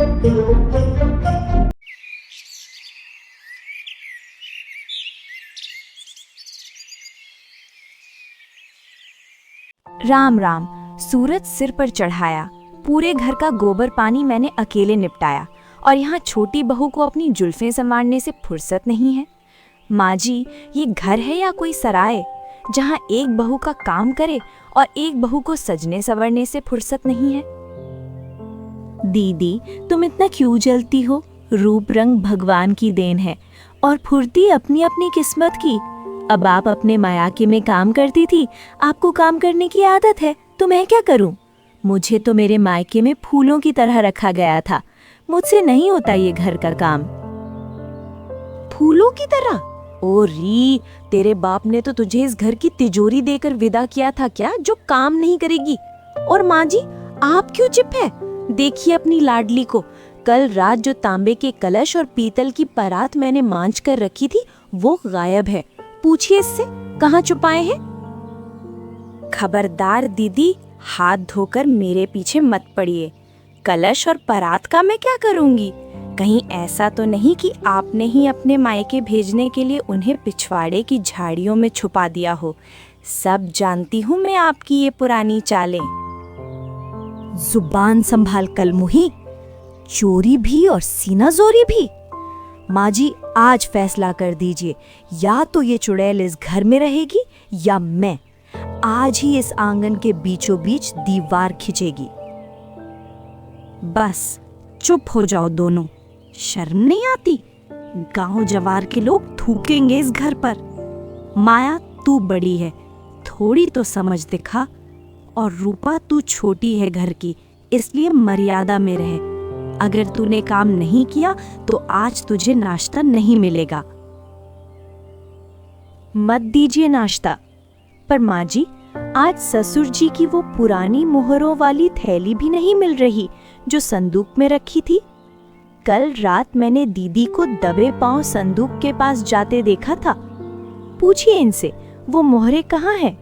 राम राम। सूरज सिर पर चढ़ाया, पूरे घर का गोबर पानी मैंने अकेले निपटाया, और यहाँ छोटी बहू को अपनी जुल्फें संवारने से फुर्सत नहीं है। माँ जी, ये घर है या कोई सराय, जहाँ एक बहू का काम करे और एक बहू को सजने संवरने से फुर्सत नहीं है। दीदी, तुम इतना क्यों जलती हो? रूप रंग भगवान की देन है और फुर्ती अपनी अपनी किस्मत की। अब आप अपने मायके में काम करती थी, आपको काम करने की आदत है, तो मैं क्या करूं? मुझे तो मेरे मायके में फूलों की तरह रखा गया था। मुझसे नहीं होता ये घर का काम। फूलों की तरह? ओ री, तेरे बाप ने तो तुझे इस घर की तिजोरी देकर विदा किया था क्या, जो काम नहीं करेगी? और माँ जी, आप क्यों चुप है? देखिए अपनी लाडली को। कल रात जो तांबे के कलश और पीतल की परात मैंने मांझ कर रखी थी, वो गायब है। पूछिए इससे, कहाँ छुपाए हैं? खबरदार दीदी, हाथ धोकर मेरे पीछे मत पड़िए। कलश और परात का मैं क्या करूंगी? कहीं ऐसा तो नहीं कि आपने ही अपने मायके भेजने के लिए उन्हें पिछवाड़े की झाड़ियों में छुपा दिया हो। सब जानती हूँ मैं आपकी ये पुरानी चालें। जुबान संभाल कलमुही, चोरी भी और सीना जोरी भी। माँ जी, आज फैसला कर दीजिए, या तो ये चुड़ैल इस घर में रहेगी या मैं। आज ही इस आंगन के बीचों बीच दीवार खिंचेगी। बस चुप हो जाओ दोनों। शर्म नहीं आती? गांव जवार के लोग थूकेंगे इस घर पर। माया, तू बड़ी है, थोड़ी तो समझ दिखा। और रूपा, तू छोटी है घर की, इसलिए मर्यादा में रहे। अगर तूने काम नहीं किया तो आज तुझे नाश्ता नहीं मिलेगा। मत दीजिए नाश्ता। पर माँ जी, आज ससुर जी की वो पुरानी मोहरों वाली थैली भी नहीं मिल रही जो संदूक में रखी थी। कल रात मैंने दीदी को दबे पांव संदूक के पास जाते देखा था। पूछिए इनसे, वो मोहरें कहाँ हैं?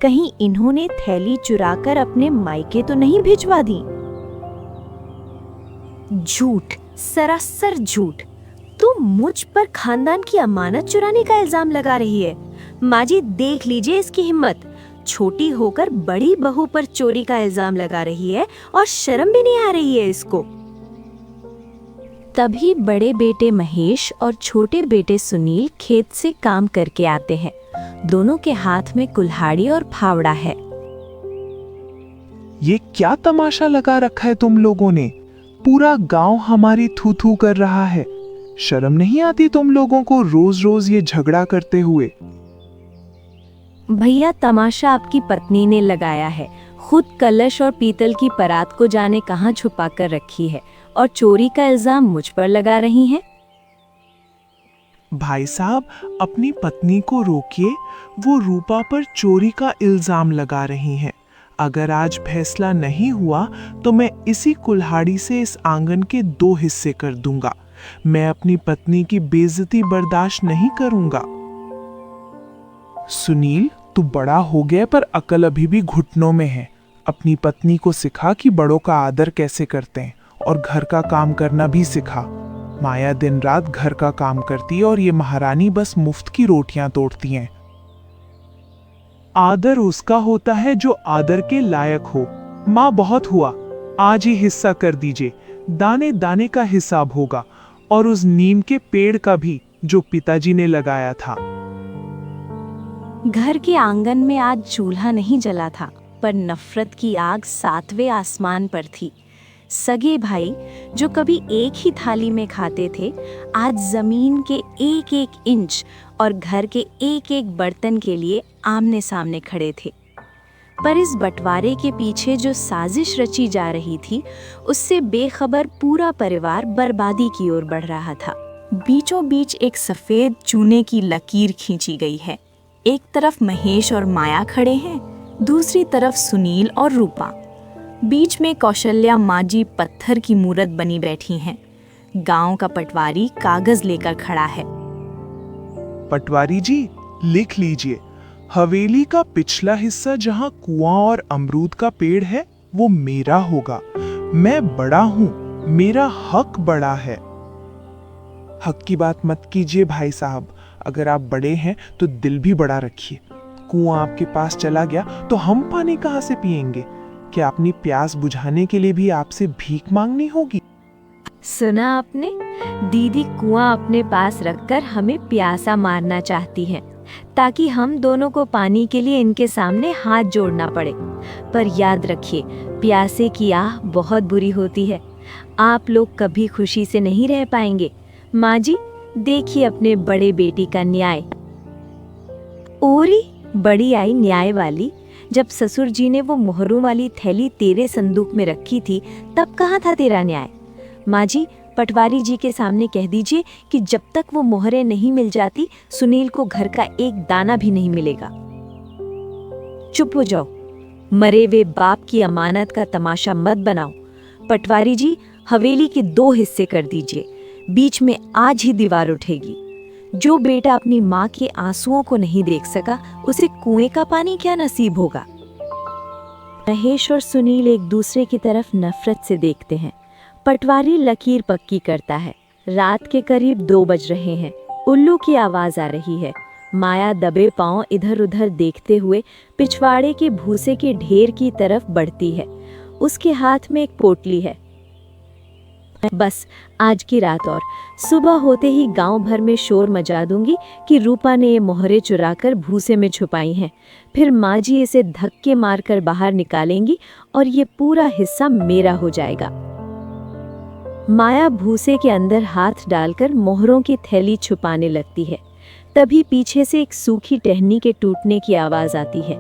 कहीं इन्होंने थैली चुराकर अपने मायके तो नहीं भिजवा दी? झूठ, सरासर झूठ। तुम मुझ पर खानदान की अमानत चुराने का इल्जाम लगा रही है। माँ जी, देख लीजिए इसकी हिम्मत। छोटी होकर बड़ी बहू पर चोरी का इल्जाम लगा रही है और शर्म भी नहीं आ रही है इसको। तभी बड़े बेटे महेश और छोटे बेटे सुनील खेत से काम करके आते हैं। दोनों के हाथ में कुल्हाड़ी और फावड़ा है। ये क्या तमाशा लगा रखा है तुम लोगों ने? पूरा गांव हमारी थू थू कर रहा है। शर्म नहीं आती तुम लोगों को रोज रोज ये झगड़ा करते हुए? भैया, तमाशा आपकी पत्नी ने लगाया है। खुद कलश और पीतल की परात को जाने कहाँ छुपा कर रखी है, और चोरी का इल्जाम मुझ पर लगा रही हैं। भाई साहब, अपनी पत्नी को रोकिए। वो रूपा पर चोरी का इल्जाम लगा रही हैं। अगर आज फैसला नहीं हुआ तो मैं इसी कुल्हाड़ी से इस आंगन के 2 हिस्से कर दूंगा। मैं अपनी पत्नी की बेइज्जती बर्दाश्त नहीं करूंगा। सुनील, तू बड़ा हो गया पर अकल अभी भी घुटनों में है। अपनी पत्नी को सिखा कि बड़ों का आदर कैसे करते हैं, और घर का काम करना भी सिखा। माया दिन रात घर का काम करती है और ये महारानी बस मुफ्त की रोटियां तोड़ती हैं। आदर उसका होता है जो आदर के लायक हो। माँ, बहुत हुआ, आज ही हिस्सा कर दीजिए। दाने दाने का हिसाब होगा, और उस नीम के पेड़ का भी जो पिताजी ने लगाया था। घर के आंगन में आज चूल्हा नहीं जला था, पर नफरत की आग 7वें आसमान पर थी। सगे भाई जो कभी एक ही थाली में खाते थे, आज जमीन के एक एक इंच और घर के एक एक बर्तन के लिए आमने सामने खड़े थे। पर इस बंटवारे के पीछे जो साजिश रची जा रही थी, उससे बेखबर पूरा परिवार बर्बादी की ओर बढ़ रहा था। बीचों बीच एक सफेद चूने की लकीर खींची गई है। एक तरफ महेश और माया खड़े हैं, दूसरी तरफ सुनील और रूपा। बीच में कौशल्या माँ जी पत्थर की मूरत बनी बैठी हैं। गांव का पटवारी कागज लेकर खड़ा है। पटवारी जी, लिख लीजिए। हवेली का पिछला हिस्सा जहाँ कुआं और अमरूद का पेड़ है, वो मेरा होगा। मैं बड़ा हूँ, मेरा हक बड़ा है। हक की बात मत कीजिए भाई साहब, अगर आप बड़े हैं तो दिल भी बड़ा रखिए। कुआं आपके पास चला गया तो हम पानी कहां से पिएंगे? क्या अपनी प्यास बुझाने के लिए भी आपसे भीख मांगनी होगी? सुना आपने? दीदी कुआं अपने पास रखकर हमें प्यासा मारना चाहती है ताकि हम दोनों को पानी के लिए इनके सामने हाथ जोड़ना पड़े। पर याद रखिए, प्यासे की आह बहुत बुरी होती है। आप लोग कभी खुशी से नहीं रह पाएंगे। माँ जी, देखिए अपने बड़े बेटी का न्याय। ओरी, बड़ी आई न्याय वाली। जब ससुर जी ने वो मोहरों वाली थैली तेरे संदूक में रखी थी, तब कहाँ था तेरा न्याय? माँ जी, पटवारी जी के सामने कह दीजिए कि जब तक वो मोहरें नहीं मिल जाती, सुनील को घर का एक दाना भी नहीं मिलेगा। चुप हो जाओ, मरे हुए बाप की अमानत का तमाशा मत बनाओ। पटवारी जी, हवेली के 2 हिस्से कर दीजिए, बीच में आज ही दीवार उठेगी। जो बेटा अपनी माँ के आंसुओं को नहीं देख सका, उसे कुएं का पानी क्या नसीब होगा? महेश और सुनील एक दूसरे की तरफ नफरत से देखते हैं। पटवारी लकीर पक्की करता है। रात के करीब 2 बज रहे हैं। उल्लू की आवाज आ रही है। माया दबे पांव इधर उधर देखते हुए पिछवाड़े के भूसे के ढेर की तरफ बढ़ती है। उसके हाथ में एक पोटली है। बस आज की रात, और सुबह होते ही गांव भर में शोर मचा दूंगी कि रूपा ने ये मोहरे चुराकर भूसे में छुपाई हैं। फिर माँ जी इसे धक्के मारकर बाहर निकालेंगी और ये पूरा हिस्सा मेरा हो जाएगा। माया भूसे के अंदर हाथ डालकर मोहरों की थैली छुपाने लगती है। तभी पीछे से एक सूखी टहनी के टूटने की आवाज आती है।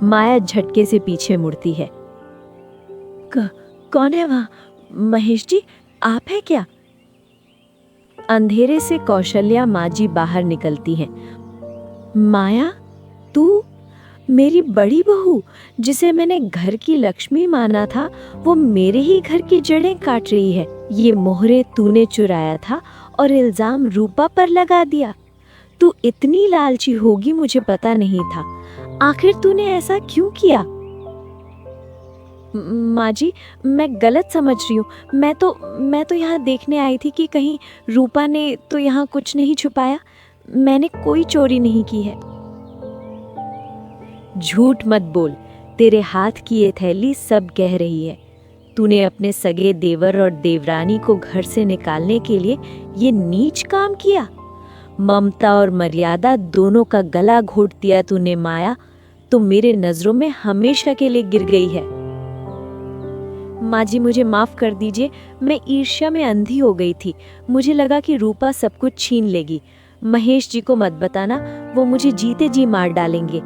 माया झटके से पीछे मुड़ती है। कौन है वहाँ? महेश जी, आप है क्या? अंधेरे से कौशल्या माँ जी बाहर निकलती हैं। माया, तू? मेरी बड़ी बहू, जिसे मैंने घर की लक्ष्मी माना था, वो मेरे ही घर की जड़ें काट रही है। ये मोहरे तूने चुराया था और इल्जाम रूपा पर लगा दिया। तू इतनी लालची होगी मुझे पता नहीं था। आखिर तूने ऐसा क्यों किया? माँ जी, मैं गलत समझ रही हूँ। मैं तो यहाँ देखने आई थी कि कहीं रूपा ने तो यहाँ कुछ नहीं छुपाया। मैंने कोई चोरी नहीं की है। झूठ मत बोल, तेरे हाथ की ये थैली सब कह रही है। तूने अपने सगे देवर और देवरानी को घर से निकालने के लिए ये नीच काम किया। ममता और मर्यादा दोनों का गला घोट दिया तूने माया। तो मेरे नजरों में हमेशा के लिए गिर गई है। माँ जी, मुझे माफ कर दीजिए। मैं ईर्ष्या में अंधी हो गई थी। मुझे लगा कि रूपा सब कुछ छीन लेगी। महेश जी को मत बताना, वो मुझे जीते जी मार डालेंगे।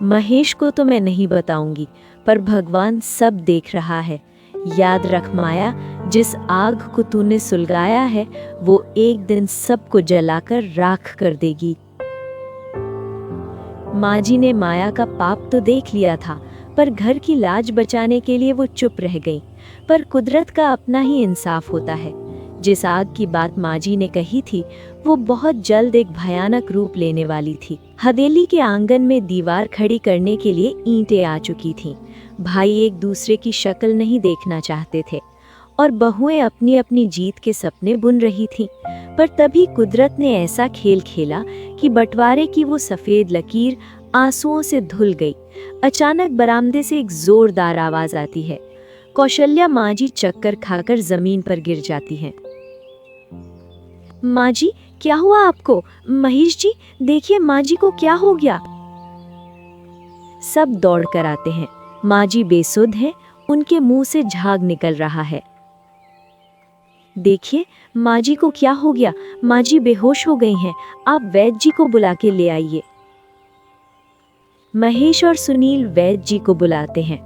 महेश को तो मैं नहीं बताऊंगी, पर भगवान सब देख रहा है। याद रख माया, जिस आग को तूने सुलगाया है, वो एक दिन सबको जलाकर राख कर देगी। माँ जी ने माया का पाप तो देख लिया था, पर घर की लाज बचाने के लिए वो चुप रह गई। पर कुदरत का अपना ही इंसाफ होता है। जिस आग की बात माँ जी ने कही थी, वो बहुत जल्द एक भयानक रूप लेने वाली थी। हवेली के आंगन में दीवार खड़ी करने के लिए ईंटें आ चुकी थीं। भाई एक दूसरे की शक्ल नहीं देखना चाहते थे और बहुएं अपनी अपनी जीत के सपने बुन रही थीं। पर तभी कुदरत ने ऐसा खेल खेला कि बंटवारे की वो सफेद लकीर आंसुओं से धुल गई। अचानक बरामदे से एक जोरदार आवाज आती है। कौशल्या माँ जी चक्कर खाकर जमीन पर गिर जाती हैं। माँ जी, क्या हुआ आपको? महेश जी, देखिए माँ जी को क्या हो गया? सब दौड़ कर आते हैं। माँ जी बेसुध हैं, उनके मुंह से झाग निकल रहा है। देखिए माँ जी को क्या हो गया? माँ जी बेहोश हो गई हैं। आप वैद्य जी को बुला के ले आइए। महेश और सुनील वैद्य जी को बुलाते हैं।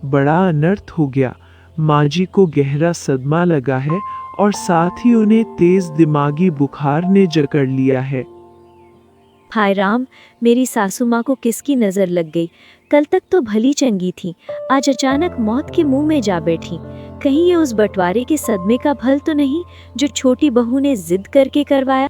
बड़ा अनर्थ हो गया। माँ जी को गहरा सदमा लगा है और साथ ही उन्हें तेज दिमागी बुखार ने जकड़ लिया है। हाय राम, मेरी सासू माँ को किसकी नजर लग गई? कल तक तो भली चंगी थी, आज अचानक मौत के मुंह में जा बैठी। कहीं ये उस बंटवारे के सदमे का फल तो नहीं जो छोटी बहू ने जिद करके करवाया?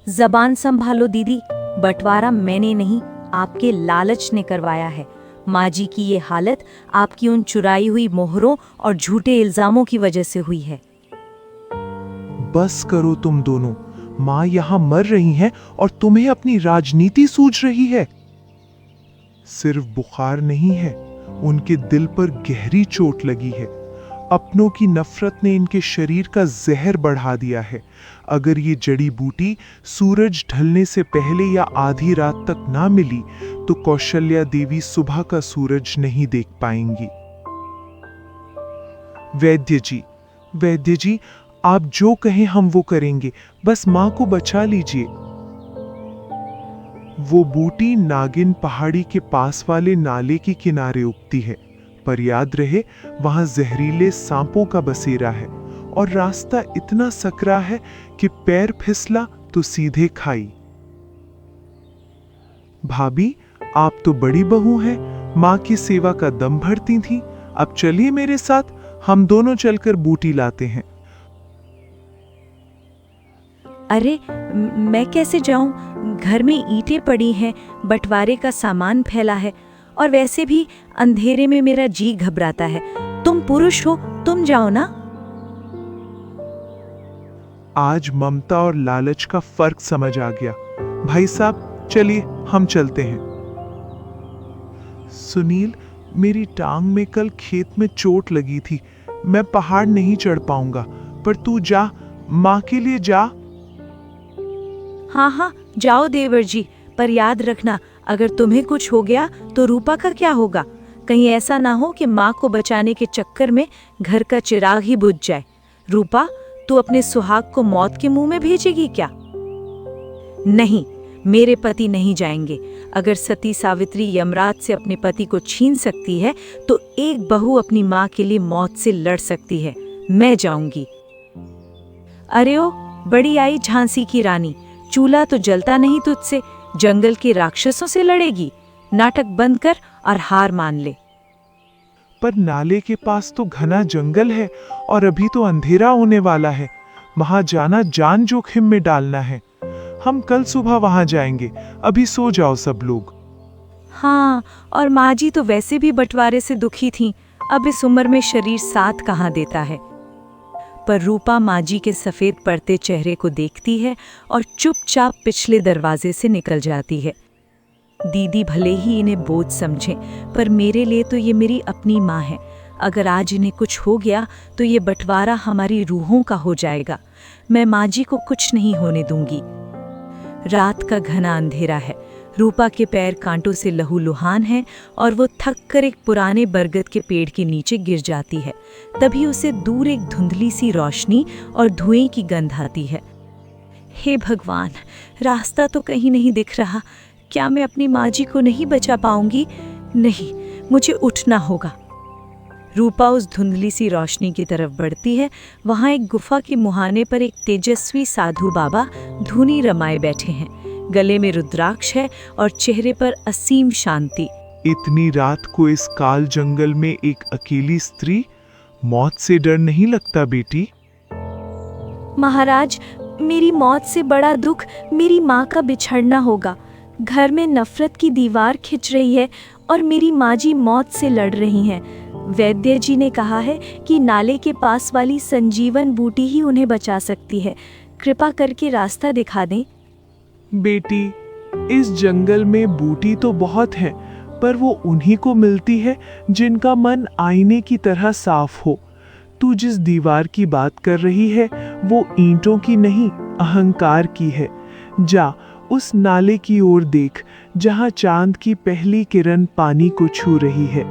जबान संभालो दीदी, बंटवारा मैंने नहीं, आपके लालच ने करवाया है। माँ जी की ये हालत आपकी उन चुराई हुई मोहरों और झूठे इल्जामों की वजह से हुई है। बस करो तुम दोनों। माँ यहाँ मर रही हैं और तुम्हें अपनी राजनीति सूझ रही है। सिर्फ बुखार नहीं है, उनके दिल पर गहरी चोट लगी है। अपनों की नफरत ने इनके शरीर का जहर बढ़ा दिया है। अगर ये जड़ी बूटी सूरज ढलने से पहले या आधी रात तक ना मिली तो कौशल्या देवी सुबह का सूरज नहीं देख पाएंगी। वैद्य जी, आप जो कहें हम वो करेंगे, बस मां को बचा लीजिए। वो बूटी नागिन पहाड़ी के पास वाले नाले के किनारे उगती है, पर याद रहे वहां जहरीले सांपों का बसेरा है और रास्ता इतना सकरा है कि पैर फिसला तो सीधे खाई। भाभी, आप तो बड़ी बहू हैं, माँ की सेवा का दम भरती थी। अब चलिए मेरे साथ, हम दोनों चलकर बूटी लाते हैं। अरे मैं कैसे जाऊं? घर में ईंटें पड़ी हैं, बंटवारे का सामान फैला है और वैसे भी अंधेरे में मेरा जी घबराता है। तुम पुरुष हो, तुम जाओ ना। आज ममता और लालच का फर्क समझ आ गया। भाई साहब, चलिए हम चलते हैं। सुनील, मेरी टांग में कल खेत में चोट लगी थी, मैं पहाड़ नहीं चढ़ पाऊंगा, पर तू जा, माँ के लिए जा। हाँ, जाओ देवर जी, पर याद रखना अगर तुम्हें कुछ हो गया तो रूपा का क्या होगा? कहीं ऐसा ना हो कि माँ को बचाने के चक्कर में घर का चिराग ही बुझ जाए। रूपा, तू अपने सुहाग को मौत के मुंह में भेजेगी क्या? नहीं, मेरे पति नहीं जाएंगे। अगर सती सावित्री यमराज से अपने पति को छीन सकती है तो एक बहू अपनी माँ के लिए मौत से लड़ सकती है। मैं जाऊंगी। अरे ओ, बड़ी आई झांसी की रानी, चूल्हा तो जलता नहीं तुझसे, जंगल के राक्षसों से लड़ेगी। नाटक बंद कर और हार मान ले। पर नाले के पास तो घना जंगल है और अभी तो अंधेरा होने वाला है। वहां जाना जान जोखिम में डालना है। हम कल सुबह वहां जाएंगे, अभी सो जाओ सब लोग। हाँ, और माँ जी तो वैसे भी बंटवारे से दुखी थीं, अब इस उम्र में शरीर साथ कहाँ देता है। पर रूपा माँ जी के सफेद पड़ते चेहरे को देखती है और चुपचाप पिछले दरवाजे से निकल जाती है। दीदी भले ही इन्हें बोझ समझें, पर मेरे लिए तो ये मेरी अपनी माँ है। अगर आज इन्हें कुछ हो गया तो ये बंटवारा हमारी रूहों का हो जाएगा। मैं माँ जी को कुछ नहीं होने दूंगी। रात का घना अंधेरा है। रूपा के पैर कांटों से लहूलुहान हैं और वो थक कर एक पुराने बरगद के पेड़ के नीचे गिर जाती है। तभी उसे दूर एक धुंधली सी रोशनी और धुएं की गंध आती है। हे भगवान, रास्ता तो कहीं नहीं दिख रहा। क्या मैं अपनी माँ जी को नहीं बचा पाऊंगी? नहीं, मुझे उठना होगा। रूपा उस धुंधली सी रोशनी की तरफ बढ़ती है। वहाँ एक गुफा के मुहाने पर एक तेजस्वी साधु बाबा धुनी रमाए बैठे हैं। गले में रुद्राक्ष है और चेहरे पर असीम शांति। इतनी रात को इस काल जंगल में एक अकेली स्त्री, मौत से डर नहीं लगता बेटी? महाराज, मेरी मौत से बड़ा दुख मेरी माँ का बिछड़ना होगा। घर में नफरत की दीवार खिंच रही है और मेरी माँ जी मौत से लड़ रही हैं। वैद्य जी ने कहा है कि नाले के पास वाली संजीवन बूटी ही उन्हें बचा सकती है। कृपा करके रास्ता दिखा दें। बेटी, इस जंगल में बूटी तो बहुत है, पर वो उन्हीं को मिलती है जिनका मन आईने की तरह साफ हो। तू जिस दीवार की बात कर रही है वो ईंटों की नहीं, अहंकार की है। जा, उस नाले की ओर देख जहां चांद की पहली किरण पानी को छू रही है।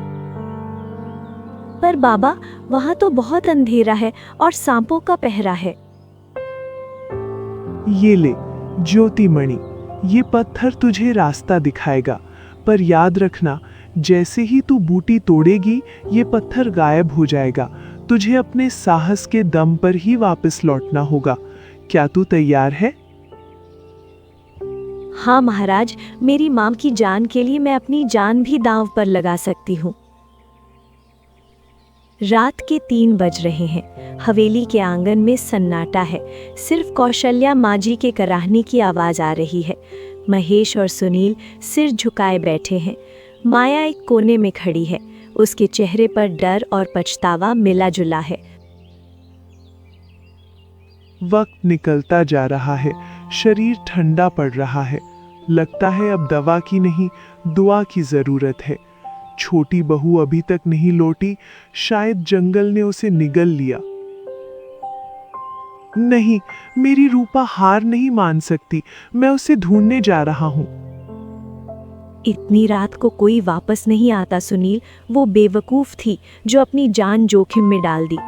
पर बाबा, वहाँ तो बहुत अंधेरा है और सांपों का पहरा है। ये ले ज्योतिमणि, ये पत्थर तुझे रास्ता दिखाएगा, पर याद रखना जैसे ही तू बूटी तोड़ेगी ये पत्थर गायब हो जाएगा। तुझे अपने साहस के दम पर ही वापस लौटना होगा। क्या तू तैयार है? हाँ महाराज, मेरी माँ की जान के लिए मैं अपनी जान भी दांव पर लगा सकती हूँ। रात के 3 बज रहे हैं। हवेली के आंगन में सन्नाटा है। सिर्फ कौशल्या माँ जी के कराहने की आवाज आ रही है। महेश और सुनील सिर झुकाए बैठे हैं। माया एक कोने में खड़ी है। उसके चेहरे पर डर और पछतावा मिला जुला है। वक्त निकलता जा रहा है, शरीर ठंडा पड़ रहा है। लगता है अब दवा की नहीं, दुआ की जरूरत है। छोटी बहू अभी तक नहीं लौटी, शायद जंगल ने उसे निगल लिया। नहीं, मेरी रूपा हार नहीं मान सकती। मैं उसे ढूंढने जा रहा हूं। इतनी रात को कोई वापस नहीं आता सुनील। वो बेवकूफ थी जो अपनी जान जोखिम में डाल दी।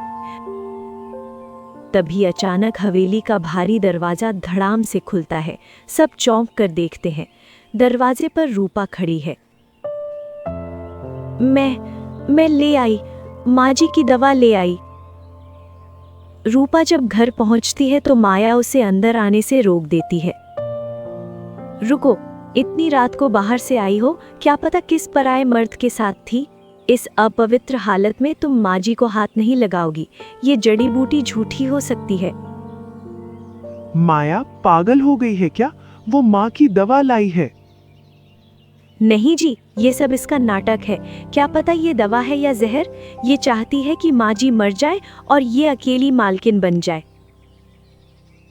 तभी अचानक हवेली का भारी दरवाजा धड़ाम से खुलता है। सब चौंक कर देखते हैं। दरवाजे पर रूपा खड़ी है। मैं ले आई, माँ जी की दवा ले आई। रूपा जब घर पहुंचती है तो माया उसे अंदर आने से रोक देती है। रुको, इतनी रात को बाहर से आई हो, क्या पता किस पराये मर्द के साथ थी। इस अपवित्र हालत में तुम माँ जी को हाथ नहीं लगाओगी। ये जड़ी बूटी झूठी हो सकती है। माया पागल हो गई है क्या? वो माँ की दवा लाई है। नहीं जी, ये सब इसका नाटक है। क्या पता ये दवा है या जहर। ये चाहती है कि माँ जी मर जाए और ये अकेली मालकिन बन जाए।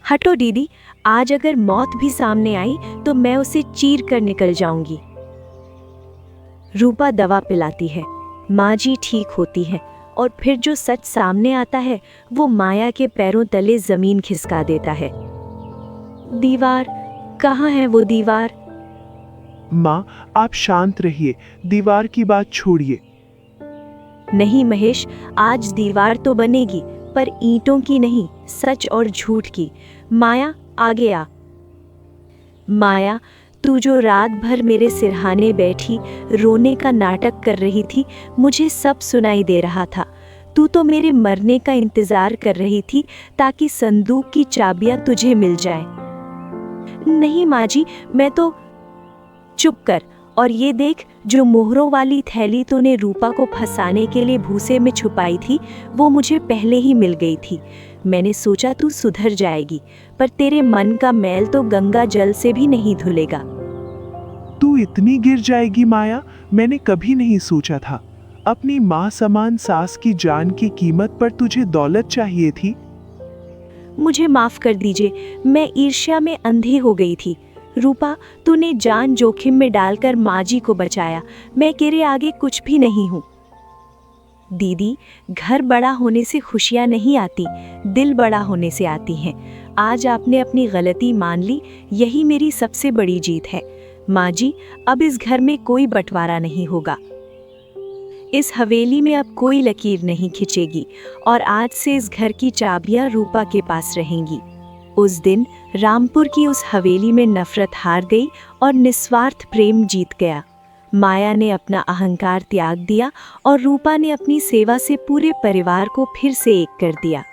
हटो दीदी, आज अगर मौत भी सामने आई तो मैं उसे चीर कर निकल जाऊंगी। रूपा दवा पिलाती है। माँ जी ठीक होती है और फिर जो सच सामने आता है वो माया के पैरों तले जमीन खिसका देता है। दीवार, कहाँ है वो दीवार? माँ, आप शांत रहिए, दीवार की बात छोड़िए। नहीं महेश, आज दीवार तो बनेगी, पर ईंटों की नहीं, सच और झूठ की। माया, आगे आ। माया, तू जो रात भर मेरे सिरहाने बैठी रोने का नाटक कर रही थी, मुझे सब सुनाई दे रहा था। तू तो मेरे मरने का इंतजार कर रही थी ताकि संदूक की चाबियां तुझे मिल जाए। नहीं माँ जी, मैं तो... चुप कर और ये देख, जो मोहरों वाली थैली तूने रूपा को फंसाने के लिए भूसे में छुपाई थी, वो मुझे पहले ही मिल गई थी। मैंने सोचा तू सुधर जाएगी, पर तेरे मन का मैल तो गंगा जल से भी नहीं धुलेगा। तू इतनी गिर जाएगी माया, मैंने कभी नहीं सोचा था। अपनी माँ समान सास की जान की कीमत पर तुझे दौलत चाहिए थी। मुझे माफ कर दीजिए, मैं ईर्ष्या में अंधी हो गई थी। रूपा, तूने जान जोखिम में डालकर माँ जी को बचाया। मैं तेरे आगे कुछ भी नहीं हूँ। दीदी, घर बड़ा होने से खुशियाँ नहीं आती, दिल बड़ा होने से आती हैं। आज आपने अपनी गलती मान ली, यही मेरी सबसे बड़ी जीत है। माँ जी, अब इस घर में कोई बंटवारा नहीं होगा। इस हवेली में अब कोई लकीर नहीं खिंचेगी और आज से इस घर की चाबियां रूपा के पास रहेंगी। उस दिन रामपुर की उस हवेली में नफरत हार गई और निस्वार्थ प्रेम जीत गया। माया ने अपना अहंकार त्याग दिया और रूपा ने अपनी सेवा से पूरे परिवार को फिर से एक कर दिया।